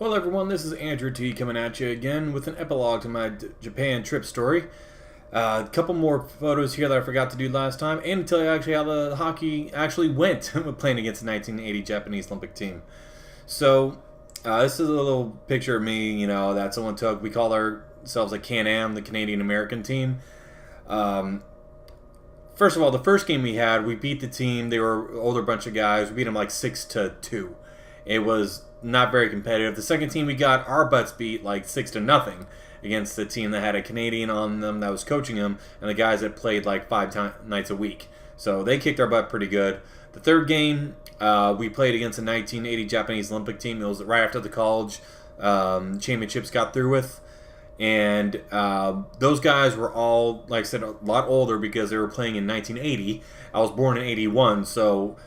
Hello everyone, this is Andrew T coming at you again with an epilogue to my Japan trip story. A couple more photos here that I forgot to do last time, and to tell you actually how the hockey actually went playing against the 1980 Japanese Olympic team. So, this is a little picture of me, that someone took. We call ourselves a Can-Am, the Canadian American team. First of all, the first game we had, we beat the team. They were an older bunch of guys. We beat them like 6-2. It was not very competitive. The second team we got our butts beat like 6-0 against the team that had a Canadian on them that was coaching them, and the guys that played like nights a week. So they kicked our butt pretty good. The third game we played against the 1980 Japanese Olympic team. It was right after the college championships got through with. And those guys were all, like I said, a lot older because they were playing in 1980. I was born in 81, so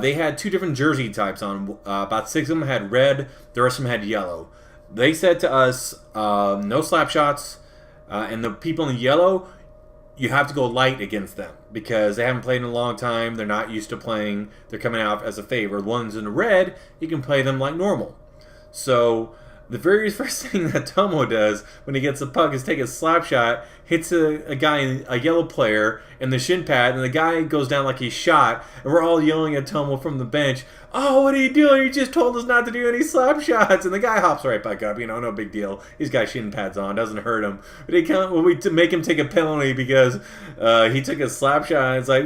they had two different jersey types on. About 6 of them had red, the rest of them had yellow. They said to us, no slap shots, and the people in yellow, you have to go light against them because they haven't played in a long time. They're not used to playing. They're coming out as a favor. The ones in the red, you can play them like normal. So the very first thing that Tomo does when he gets the puck is take a slap shot, hits a guy, a yellow player, in the shin pad, and the guy goes down like he's shot, and we're all yelling at Tomo from the bench, "Oh, what are you doing? You just told us not to do any slap shots!" And the guy hops right back up, no big deal. He's got shin pads on, doesn't hurt him. But we make him take a penalty because he took a slap shot, and it's like,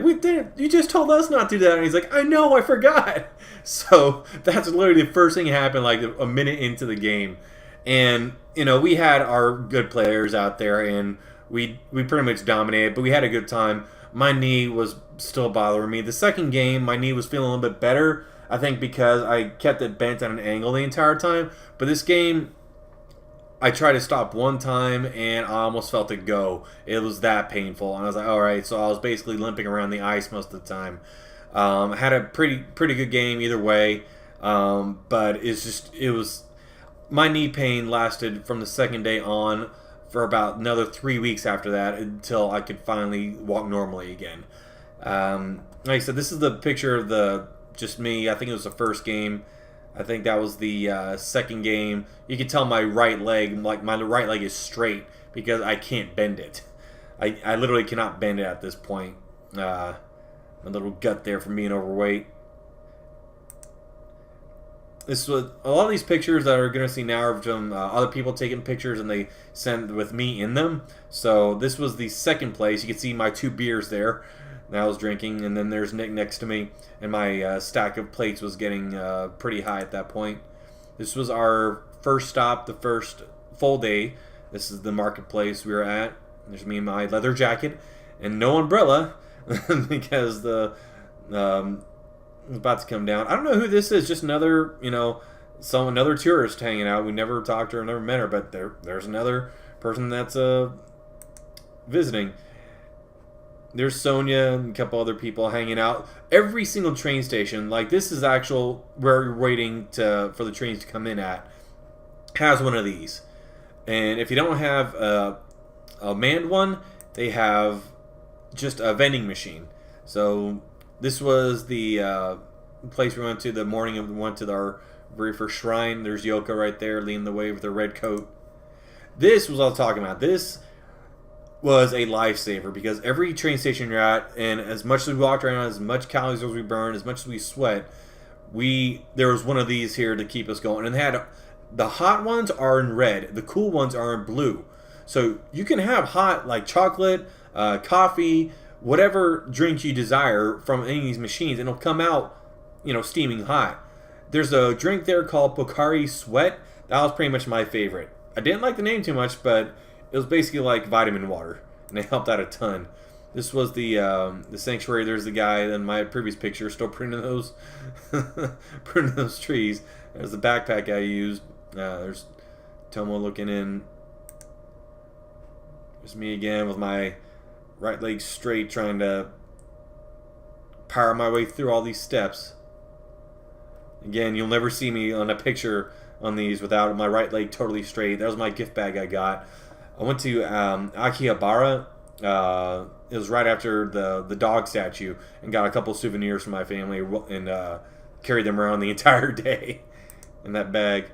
you just told us not to do that. And he's like, I know, I forgot. So that's literally the first thing that happened like a minute into the game. And, we had our good players out there, and we pretty much dominated, but we had a good time. My knee was still bothering me. The second game, my knee was feeling a little bit better, I think because I kept it bent at an angle the entire time. But this game, I tried to stop one time, and I almost felt it go. It was that painful. And I was like, all right. So I was basically limping around the ice most of the time. I had a pretty good game either way. But it was... My knee pain lasted from the second day on for about another 3 weeks after that until I could finally walk normally again. Like I said, this is the picture of just me. I think it was the first game. I think that was the second game. You can tell my right leg, like my right leg is straight because I can't bend it. I literally cannot bend it at this point. My little gut there from being overweight. This was a lot of these pictures that are going to see now are from other people taking pictures, and they send with me in them. So this was the second place. You can see my 2 beers there that I was drinking, and then there's Nick next to me, and my stack of plates was getting pretty high at that point. This was our first stop, the first full day. This is the marketplace we were at. There's me in my leather jacket and no umbrella because the was about to come down. I don't know who this is. Just another, another tourist hanging out. We never talked to her, never met her, but there's another person that's visiting. There's Sonia and a couple other people hanging out. Every single train station, like this is actual where you're waiting for the trains to come in at, has one of these. And if you don't have a manned one, they have just a vending machine. So this was the place we went to the morning of we went to our very first shrine. There's Yoko right there leading the way with her red coat. This was what I was talking about. This was a lifesaver because every train station you're at, and as much as we walked around, as much calories as we burned, as much as we sweat, there was one of these here to keep us going. And they had the hot ones are in red, the cool ones are in blue. So you can have hot like chocolate, coffee, whatever drink you desire from any of these machines, and it'll come out, steaming hot. There's a drink there called Pocari Sweat. That was pretty much my favorite. I didn't like the name too much, but it was basically like vitamin water, and it helped out a ton. This was the sanctuary. There's the guy in my previous picture still printing those printing those trees. There's the backpack I used. There's Tomo looking in. There's me again with my right leg straight, trying to power my way through all these steps. Again, you'll never see me on a picture on these without my right leg totally straight. That was my gift bag I got. I went to Akihabara. It was right after the dog statue, and got a couple souvenirs from my family and carried them around the entire day in that bag.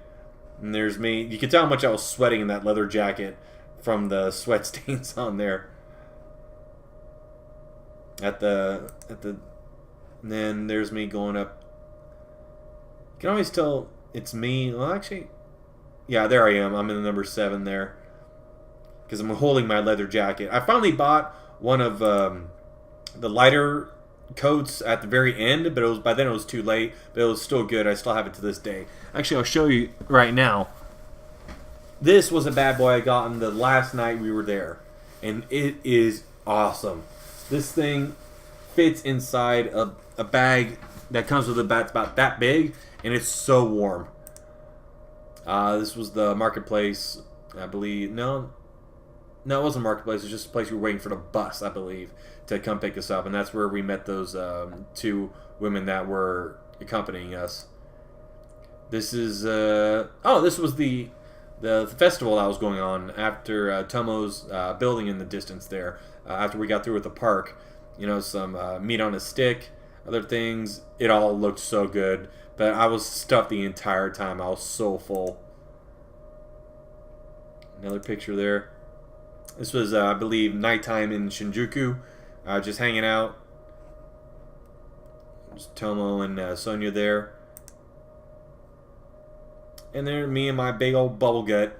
And there's me. You can tell how much I was sweating in that leather jacket from the sweat stains on there. And then there's me going up. You can always tell it's me. Well, actually, yeah, there I am. I'm in the number 7 there. Because I'm holding my leather jacket. I finally bought one of the lighter coats at the very end, but by then it was too late. But it was still good. I still have it to this day. Actually, I'll show you right now. This was a bad boy I got on the last night we were there. And it is awesome. This thing fits inside a bag that comes with a bag about that big, and it's so warm. This was the marketplace, I believe. No, it wasn't marketplace. It was just a place we were waiting for the bus, I believe, to come pick us up, and that's where we met those 2 women that were accompanying us. This is this was the festival that was going on after Tomo's building in the distance there. After we got through with the park, you know, some meat on a stick, other things. It all looked so good, but I was stuffed the entire time. I was so full. Another picture there. This was, I believe, nighttime in Shinjuku, just hanging out. Just Tomo and Sonia there. And there, me and my big old bubble gut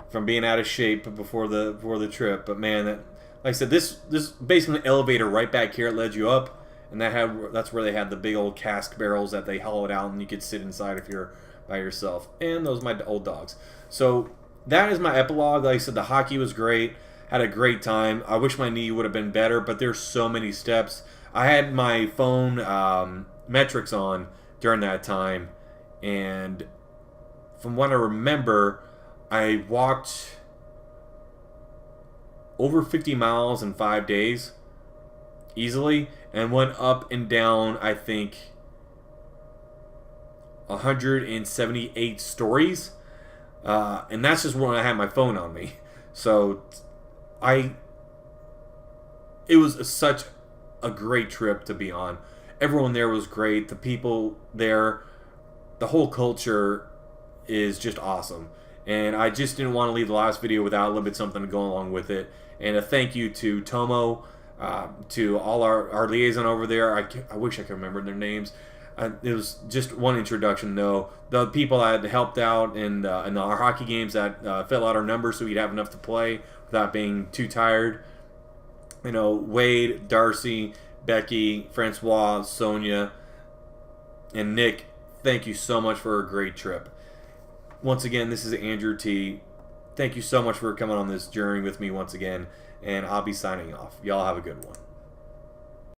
from being out of shape before the trip. But man, like I said, this basically an elevator right back here. It led you up, and that's where they had the big old cask barrels that they hollowed out, and you could sit inside if you're by yourself. And those are my old dogs. So that is my epilogue. Like I said, the hockey was great. Had a great time. I wish my knee would have been better, but there's so many steps. I had my phone metrics on during that time, and from what I remember, I walked over 50 miles in 5 days easily, and went up and down, I think, 178 stories. And that's just when I had my phone on me. So it was such a great trip to be on. Everyone there was great. The people there, the whole culture is just awesome. And I just didn't want to leave the last video without a little bit something to go along with it. And a thank you to Tomo, to all our liaison over there. I wish I could remember their names. It was just one introduction, though. The people that helped out in our hockey games that fill out our numbers so we'd have enough to play without being too tired. You know, Wade, Darcy, Becky, Francois, Sonia, and Nick, thank you so much for a great trip. Once again, this is Andrew T. Thank you so much for coming on this journey with me once again, and I'll be signing off. Y'all have a good one.